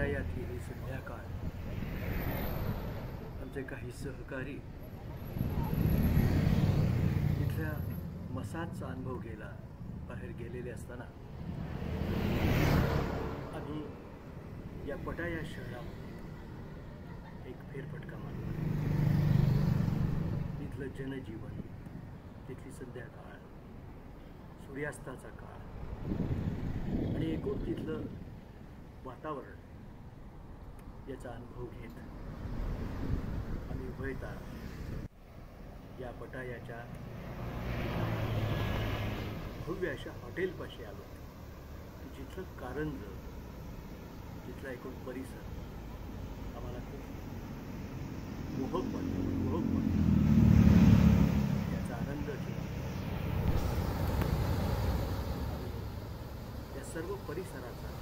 पटायातली ही संध्याकाळ आमचे काही सहकारी तिथल्या मसाजचा अनुभव घ्यायला बाहेर गेलेले असताना आम्ही या पटाया शहरात एक फेरफटका मारला. तिथलं जनजीवन, तिथली संध्याकाळ, सूर्यास्ताचा काळ आणि एकूण तिथलं वातावरण याचा अनुभव घेत आम्ही उभयता या पटायाच्या भव्य अशा हॉटेलपाशी आलो की जिथलं कारंज, तिथला एकूण परिसर आम्हाला खूप मोहक वाटतो. याचा आनंद घेत या सर्व परिसराचा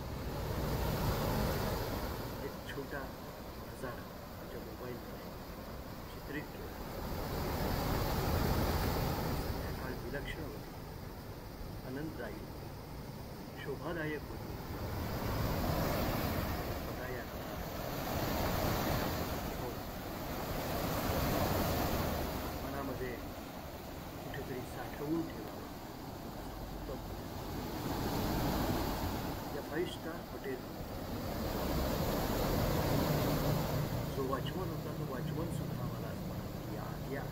एक छोटा नजारा आमच्या मोबाईलमध्ये चित्रित केला. संध्याकाळ विलक्षण होती, आनंददायी, शोभादायक होती. मनामध्ये कुठेतरी साठवून ठेवावं उत्तम. या 5 स्टार हॉटेल जो वॉचमन होता तो वॉचमन सुद्धा मला म्हणाला, या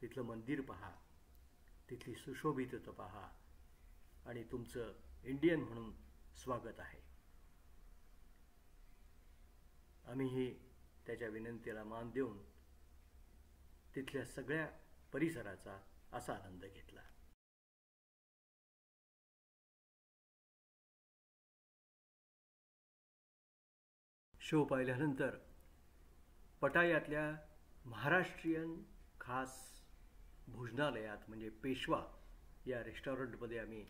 तिथलं मंदिर पहा, तिथली सुशोभितता पहा आणि तुमचं इंडियन म्हणून स्वागत आहे. आम्हीही त्याच्या विनंतीला मान देऊन तिथल्या सगळ्या परिसराचा असा आनंद घेतला. शो पाहिल्यानंतर पटायातल्या महाराष्ट्रीयन खास भोजनालयात म्हणजे पेशवा या रेस्टॉरंटमध्ये आम्ही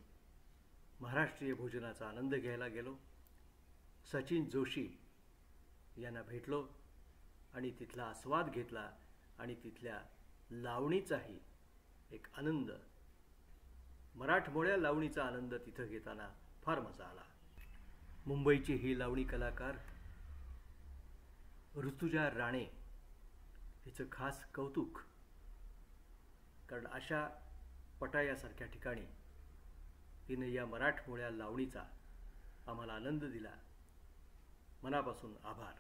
महाराष्ट्रीय भोजनाचा आनंद घ्यायला गेलो. सचिन जोशी यांना भेटलो आणि तिथला आस्वाद घेतला आणि तिथल्या लावणीचाही एक आनंद, मराठमोळ्या लावणीचा आनंद तिथं घेताना फार मजा आला. मुंबईची ही लावणी कलाकार ऋतुजा राणे हिचं खास कौतुक, कारण अशा पटायासारख्या ठिकाणी तिने या मराठमोळ्या लावणीचा आम्हाला आनंद दिला. मनापासून आभार.